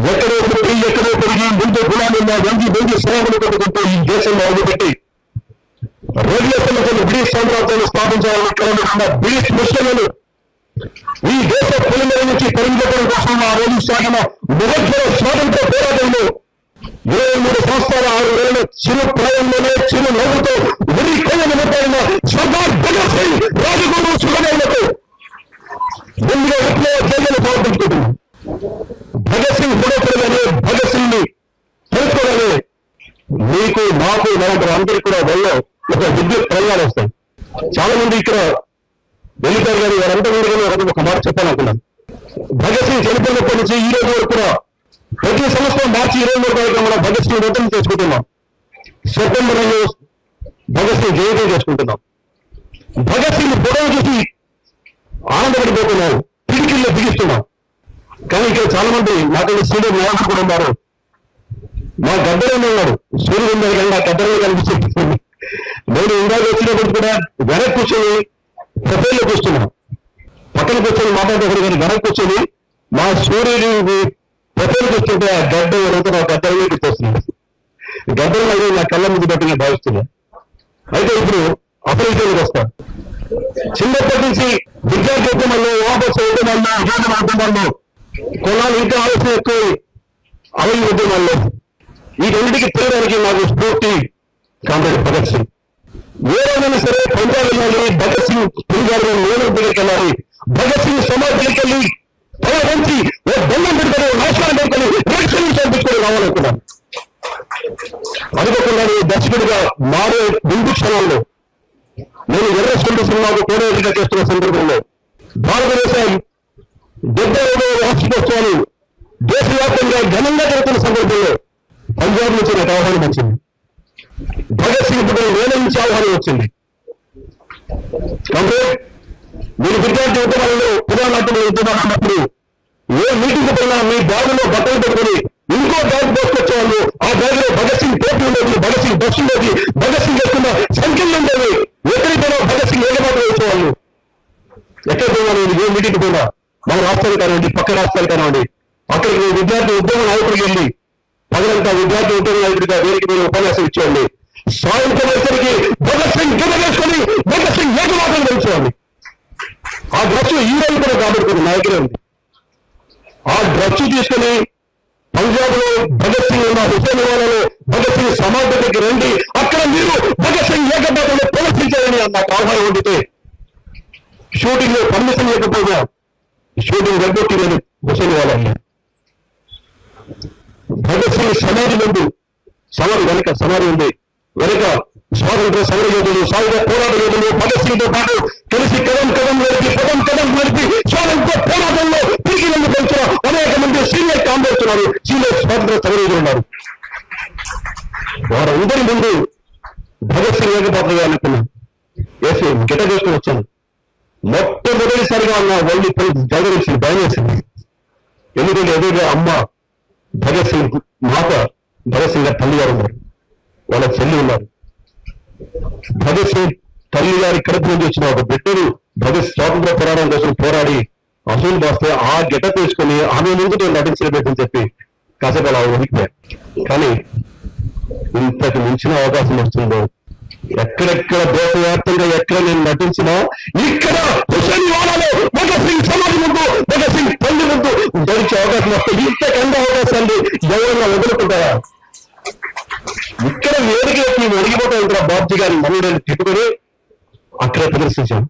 ఎక్కడో పుట్టి ఎక్కడో పెరిగి ముందు గుణాలున్న వంగి సేవలు కొట్టుకుంటూ ఈ దేశంలో అడుగుపెట్టి రేడియో సంస్థలు బ్రిటిష్ సామ్రాజ్యాన్ని స్థాపించాలన్న బ్రిటిష్ ముస్లింలు ఈ దేశ పొలిమేర నుంచి తరించడం కోసం ఆ రోజు సాగిన మొదటి స్వాతంత్ర పోరాటంలో 23 సంవత్సరాల 6 నెలల చిరు ప్రాయంలోనే చిరు నవ్వుతో ఉరి కొయ్య నిలబడిన సర్దార్ భగత్ సింగ్ రాజగురు సుఖదేవులకు ముందుగా విప్లవ చర్యలు సమర్పించుకుంటున్నాం. భగత్ సింగ్ పుడతాడని భగత్ సింగ్ ని తెలుసుకోవాలని మీకు మాకు నలుగురు అందరికీ కూడా వల్ల ఒక విద్యుత్ తరంగాలు వస్తాయి. చాలా మంది ఇక్కడ వెళ్ళిపోయారు కానీ వారంతా ముందుగానే ఒక మాట చెప్పాలనుకున్నాను. భగత్ సింగ్ చనిపోయినప్పటి నుంచి ఈ రోజు వరకు కూడా ప్రతి సంవత్సరం మార్చి 23 తారీఖున మనం భగత్ సింగ్ వ్రతం చేసుకుంటున్నాం. సెప్టెంబర్ నెలలో భగత్ సింగ్ జయంతి చేసుకుంటున్నాం. భగత్ సింగ్ ఫోటోలు చూసి ఆనందపడిపోతున్నాం, పిడికిల్లో బిగిస్తున్నాం. కానీ ఇక్కడ చాలా మంది నాకైనా సీనియర్ నాయకులు కూడా ఉన్నారు. మా గద్దరంలో ఉన్నాడు, సూర్యుడు ఉన్నారు కానీ నా గద్దరంలో కనిపిస్తుంది. నేను ఇందాక వచ్చినప్పుడు కూడా వెనక్కి కూర్చొని ప్రజల్లో కూర్చున్నాం. పక్కన కూర్చొని మాట్లాడేవాడు కానీ వెనక్కి కూర్చొని మా సూర్యుడి ప్రజలు చూస్తుంటే ఆ గడ్డ ఎవరైతే నా గద్దరమే గుర్తొస్తున్నాడు. గద్దరం అయితే నా కళ్ళ ముందు పెట్టి నేను భావిస్తున్నాను. అయితే ఇప్పుడు అసలు వస్తాను. చిన్నప్పటి నుంచి విద్యార్థి ఉద్యమంలో వాపసు ఉద్యమాల్లో విధాన ఉద్యమాల్లో కొన్నాళ్ళు ఇంకా ఆలోచన ఎక్కువ అవై ఉద్యమాల్లో ఈ రెండింటికి తిరగడానికి నాకు స్ఫూర్తి కామ్రేడ్ భగత్ సింగ్. ఏ రోజైనా సరే పంజాబ్ వెళ్ళాలి, భగత్ సింగ్ తిరిగారు, నేను దగ్గరికి వెళ్ళాలి, భగత్ సింగ్ సమాజ్ దగ్గరికి వెళ్ళి నుంచి ఓ బొమ్మం పెట్టుకొని నమస్కారం పెట్టుకొని రియాక్షన్ పంపించుకొని రావాలనుకున్నాను. అనుకోకుండా దర్శకుడిగా మారే ముందు క్షణాల్లో నేను ఎర్రస్కొండ సినిమాకు కోడేదిగా చేస్తున్న సందర్భంలో భారతదేశ 75వ వార్షికోత్సవాలు దేశవ్యాప్తంగా ఘనంగా జరుగుతున్న సందర్భంలో పంజాబ్ నుంచి నాకు ఆహ్వానం వచ్చింది. భగత్ సింగ్ పుట్టిన వేల నుంచి ఆహ్వానం వచ్చింది. అంటే మీరు విద్యార్థి ఉద్యమాలలో పురాణాత్మక ఉద్యమాలు అన్నప్పుడు ఏ మీటింగ్ పైన మీ బ్యాగులో బట్టలు పెట్టుకుని ఇంకో బ్యాగ్ పోసుకొచ్చేవాళ్ళు. ఆ బ్యాగ్ లో భగత్ సింగ్ టోపీ ఉండేది, భగత్ సింగ్ బస్సు ఉండేది, భగత్ సింగ్ వేస్తున్న సంఖ్యలు ఉండేవి. ఎక్కడికైనా భగత్ సింగ్ ఏకపాత్ర వచ్చేవాళ్ళు. ఎక్కడ పోయినా ఏ మీటింగ్ పోయినా మన రాష్ట్రాలు కానివ్వండి, పక్క రాష్ట్రాలు కానివ్వండి, అక్కడికి విద్యార్థి ఉద్యమ నాయకుడికి వెళ్ళి పగలంతా విద్యార్థి ఉద్యమ నాయకుడిగా వేదిక మీద ఉపన్యాసం ఇచ్చేవాళ్ళు. సాయంత్రం వచ్చేసరికి భగత్ సింగ్ గిడ్డ వేసుకొని భగత్ సింగ్ ఏకపాత్రలు తెలిసేవాళ్ళు. ఆ డ్రగ్స్ ఈ రోజు కూడా కాబడుతుంది నా దగ్గర ఉంది. ఆ డ్రగ్స్ తీసుకుని పంజాబ్ లో భగత్ సింగ్ ఉన్న హుసేన్వాలలో భగత్ సింగ్ సమాధి దగ్గరికి రండి, అక్కడ మీరు భగత్ సింగ్ ఏకపాత్రలో ప్రదర్శించాలని నాకు ఆహ్వానం వండితే షూటింగ్ లో పర్మిషన్ లేకపోయినా షూటింగ్ వెబ్బొట్టి నేను హుసేన్వాల భగత్ సింగ్ సమాధి ముందు సమాధి వెనక సమాధి ఉంది, వెనక స్వాతంత్ర సమర యోధులు, సాయుధ పోరాట యోధులు భగత్ సింగ్ తో పాటు కలిసి కదం నడిపి స్వాతంత్ర పోరాటంలో తిరిగి నన్ను పెంచిన అనేక మంది సీనియర్ కామ్రేడ్స్ ఉన్నారు, సీనియర్ స్వాతంత్ర సమర యోధులు ఉన్నారు. వారందరి ముందు భగత్ సింగ్ ఏకపాత్రగా అనుకున్నాను. వేసి గిట చేసుకుని వచ్చాను. మొట్టమొదటిసారిగా నా ఒళ్ళు జగదీసి భయం వేసింది. ఎందుకంటే ఎదురుగా అమ్మ భగత్ సింగ్ మాత భగత్ సింగ్ గారి తల్లి గారు ఉన్నారు, వాళ్ళ చెల్లి ఉన్నారు. భగత్ సింగ్ తల్లి గారి కడుపు నుంచి వచ్చిన ఒక బిడ్డను భగత్ స్వాతంత్ర పోరాటం కోసం పోరాడి అసలు వస్తే ఆ గెట తీసుకుని ఆమె ముందు నేను నటించలేదని చెప్పి కాసేపు అలా వణికిపోయాను. కానీ ఇంతకు మించిన అవకాశం వస్తుందో ఎక్కడెక్కడ దేశవ్యాప్తంగా ఎక్కడ నేను నటించినా ఇక్కడ హుసేన్వాలాలో భగత్ సింగ్ సమాధి ముందు భగత్ సింగ్ తల్లి ముందు ధరించే అవకాశం వస్తే ఇంతకన్నా అవకాశాన్ని ఎవరైనా వదులుకుంటారా? ఇక్కడ వేడికి ఒడిగిపోతా బాబ్జీ గారి మనని తిట్టుకుని అక్కడ ప్రదర్శించాను.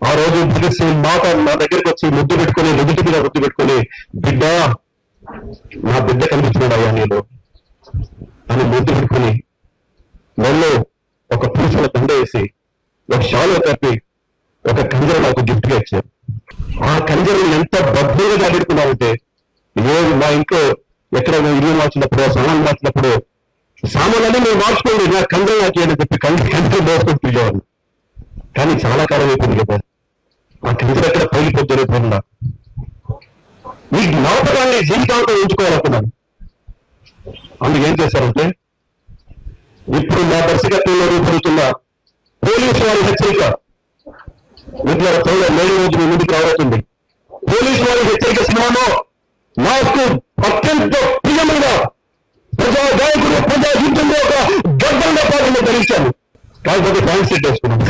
ఆ రోజు భగత్ సింగ్ మాత నా దగ్గరికి వచ్చి ముద్దు పెట్టుకుని నుదుటి మీద ముద్దు పెట్టుకుని బిడ్డ నా బిడ్డ కనిపించినాడు అయ్యా నేను అని ముద్దు పెట్టుకుని నన్ను ఒక పురుషుల దండ వేసి ఒక షాలో కప్పి ఒక కంజర నాకు గిఫ్ట్ గా ఇచ్చారు. ఆ కంజరని ఎంత భద్రంగా దాబెట్టుకున్నామంటే మా ఇంట్లో ఎక్కడ ఇల్లు మార్చినప్పుడు సామాన్లు మార్చినప్పుడు సామాన్లన్నీ మేము మార్చుకోండి నా కంజర నాకు అని చెప్పి కంజర దోసుకొని తిరిగేవాళ్ళు. కానీ చాలా కాలం అయిపోయింది కదా, ఆ కంజర ఎక్కడ పైలిపోతున్నా ఈ జ్ఞాపకాన్ని జీవితాంతం ఉంచుకోవాలనుకున్నాను. అందుకు ఏం చేశారంటే ఇప్పుడు నా దర్శకత్వంలో రూపొందుతున్న పోలీసు వారి హెచ్చరిక మిత్రుల త్వరలో 7 రోజులు ముందుకు రాబోతుంది. పోలీసు వారి హెచ్చరిక సినిమాలో నాకు అత్యంత ప్రియమైన ప్రజా గాయకుడు, ప్రజా యుద్ధంలో ఒక గడ్డంగా పాటలు ధరించాను. కాకపోతే ఫ్యాన్ సెట్ వేసుకున్నాను.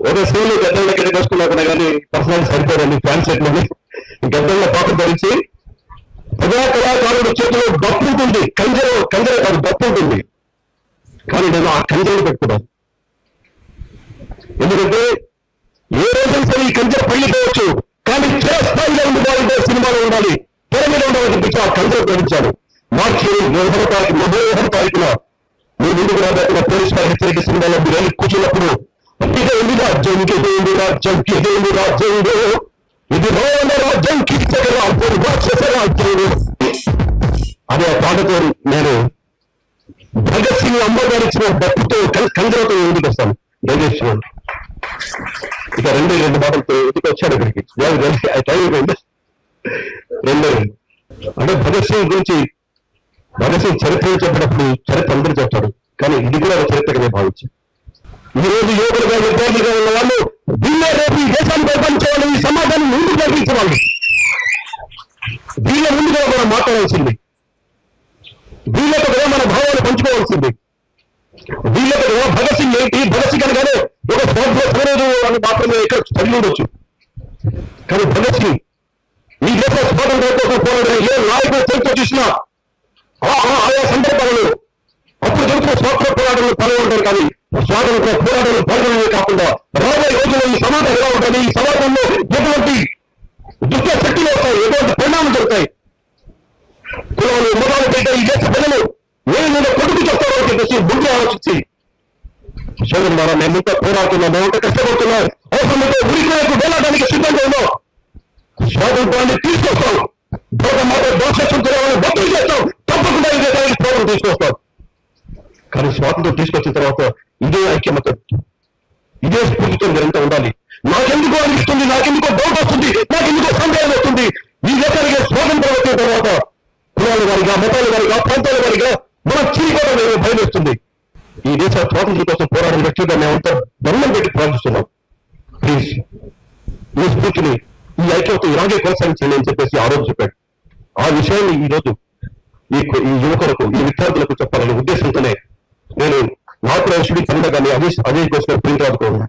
ఒక స్కూల్లో గడ్డంలో కింద వేసుకున్నా కానీ పర్సనల్ సరిపోదండి. ఫ్యాన్ సెట్ లోని గడ్డంలో పాటలు ధరించి ప్రజా కళాకారుడు చేతిలో డప్పు ఉంటుంది, కంజర కాదు డప్పు ఉంటుంది. కానీ నేను ఆ కంజరను పెట్టుకున్నాను. ఎందుకంటే ఏ రోజైనా సరే ఈ కంజర పగిలిపోవచ్చు, కానీ చిరస్థాయిలో ఉండాలంటే సినిమాలో ఉండాలి, తెర మీద ఉండాలని ఆ కంజర ధరించాను. మార్చి 31 తారీఖున మీ ముందుకు రాబట్టిన పోలీస్ వారి హెచ్చరిక సినిమాలో మీరు వెళ్ళి కూర్చున్నప్పుడు ఇదేంది రాజ్యంకి రాజ్యంకి రాజ్యంలో ఇది రోణ రాజ్యం రాజ్యం రాక్షస రాజ్యం అనే పాటతో నేను భగత్ సింగ్ అమ్మగారు ఇచ్చిన డప్పుతో కంజరతో ఎందుకు వస్తాను. దయచేసి ఇక రెండు మాటలతో ఎందుకు వచ్చాడు ఇక్కడికి. టైం రెండు అంటే భగత్ సింగ్ గురించి, భగత్ సింగ్ చరిత్ర చెప్పినప్పుడు చరిత్ర అందరూ చెప్తాడు, కానీ ఇది కూడా ఒక చరిత్రగా భావించాను. ఈ రోజు యువకులుగా విద్యార్థులుగా ఉన్న వాళ్ళు వీళ్ళే రేపు ఈ దేశాన్ని పరిపాలించేవాళ్ళు, ఈ సమాజాన్ని ముందుకు నడిపించేవాళ్ళు. వీళ్ళ ముందుగా మనం మాట్లాడాల్సింది, వీళ్ళతో కూడా మన భావాలు పంచుకోవాల్సింది. వీళ్ళతో కూడా భగత్ సింగ్ ఏంటి, భగత్ సింగ్ అనగానే ఒక స్వాతంత్ర్యం అని మాత్రమే ఇక్కడ చదివి ఉండొచ్చు. కానీ భగత్ సింగ్ ఈ దేశ స్వాతంత్ర్యం కోసం పోరాడే ఏ నాయకుడు చరిత్ర చూసినా ఆయా సందర్భాలలో అప్పుడు జరుగుతున్న స్వాతంత్ర పోరాటంలో పాల్గొంటారు. కానీ స్వాతంత్ర పోరాటంలో పాల్గొనడమే కాకుండా రాబోయే రోజుల్లో ఈ సమాజం ఎలా ఉంటుంది, ఈ సమాజంలో ఎటువంటి దుష్ట శక్తులు వస్తాయి, ఎటువంటి పరిణామాలు జరుగుతాయి, కులాలు మతాలు పెట్టే ఈ దేశ ప్రజలు నేను కొడుకు చెప్తారో చెప్పేసి ముందు ఆలోచించి సోదరు ద్వారా మేము ఇంకా పోరాడుతున్నాం, మేమంతా కష్టపడుతున్నాం, అవసరమైతే ఉరికోయకు వెళ్ళడానికి సిద్ధంగా ఉన్నాం, స్వాతంత్రాన్ని తీసుకొస్తాం, భక్తులు చేస్తాం, తప్పకుండా ఈ దేశానికి స్వాతంత్రం తీసుకొస్తాం. కానీ స్వాతంత్రం తీసుకొచ్చిన తర్వాత ఇదే ఐక్యమత, ఇదే స్ఫూర్తితో మీరంతా ఉండాలి. నాకెందుకో అనిపిస్తుంది, నాకెందుకో డౌట్ వస్తుంది, నాకెందుకో సందేహం వస్తుంది. ఈ దేశానికి స్వాతంత్రం వచ్చిన తర్వాత కులాల వారిగా, మతాల వారిగా, ప్రాంతాల వారిగా మనం చీలిపోవడం భయం వేస్తుంది. ఈ దేశ స్వాతంత్రం కోసం పోరాడిన వ్యక్తులుగా మేమంతా దండం పెట్టి ప్రార్థిస్తున్నాం. ప్లీజ్ ఈ స్ఫూర్తిని, ఈ ఐక్యత ఇలాగే కొనసాగించండి అని చెప్పేసి ఆ రోజు చెప్పాడు. ఆ విషయాన్ని ఈ రోజు ఈ యువకులకు, ఈ విద్యార్థులకు చెప్పాలనే ఉద్దేశంతోనే నేను నాకు రాష్ట్రుడి పండగానే అజయ్ కోసం ప్రింట్ రాదుకోను.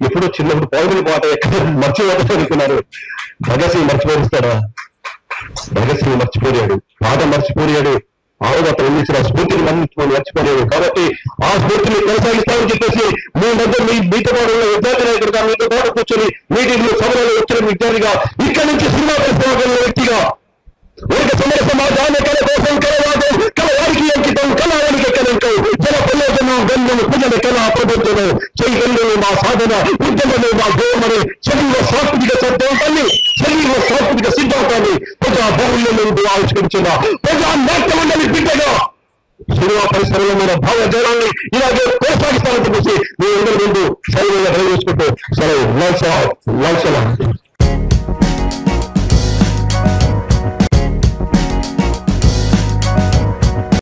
ఎప్పుడో చిన్నప్పుడు పౌరుల పాట ఎక్కడ మర్చిపోతున్నారు. భగత్ సింగ్ మర్చిపోయిస్తాడా? భగత్ సింగ్ మర్చిపోయాడు, పాట మర్చిపోయాడు, ఆవుగత అందించిన స్ఫూర్తిని మర్చిపోయాడు. కాబట్టి ఆ స్ఫూర్తిని కొనసాగిస్తామని చెప్పేసి మీ దగ్గర మీతో పాటు ఉన్న విద్యార్థి నాయకుడిగా, మీతో పాటు కూర్చొని మీటింగ్లు సభలలో వచ్చిన విద్యార్థిగా, ఇక్కడి నుంచి సినిమా పరిశ్రమ వ్యక్తిగా ఒక సమర సమాజాన్ని కళ కోసం కలవాదం, కలవారికి అంకితం, కళానికి కలంకం, జన ప్రయోజనం గంధము ప్రజల కళా ప్రబుద్ధము చైతన్యము మా సాధన, ఉద్యమము మా గోమని, శరీర సాంస్కృతిక సిద్ధాంతాన్ని, శరీర సాంస్కృతిక సిద్ధాంతాన్ని ప్రజా బాహుల్యం నుండి ఆవిష్కరించిన ప్రజా నాట్య మండలి బిడ్డగా సినిమా పరిశ్రమలో మన భావజాలాన్ని ఇలాగే కొనసాగిస్తామని చెప్పేసి మీ అందరి ముందు సైన్యంగా ప్రవేశించుకుంటూ సెలవు.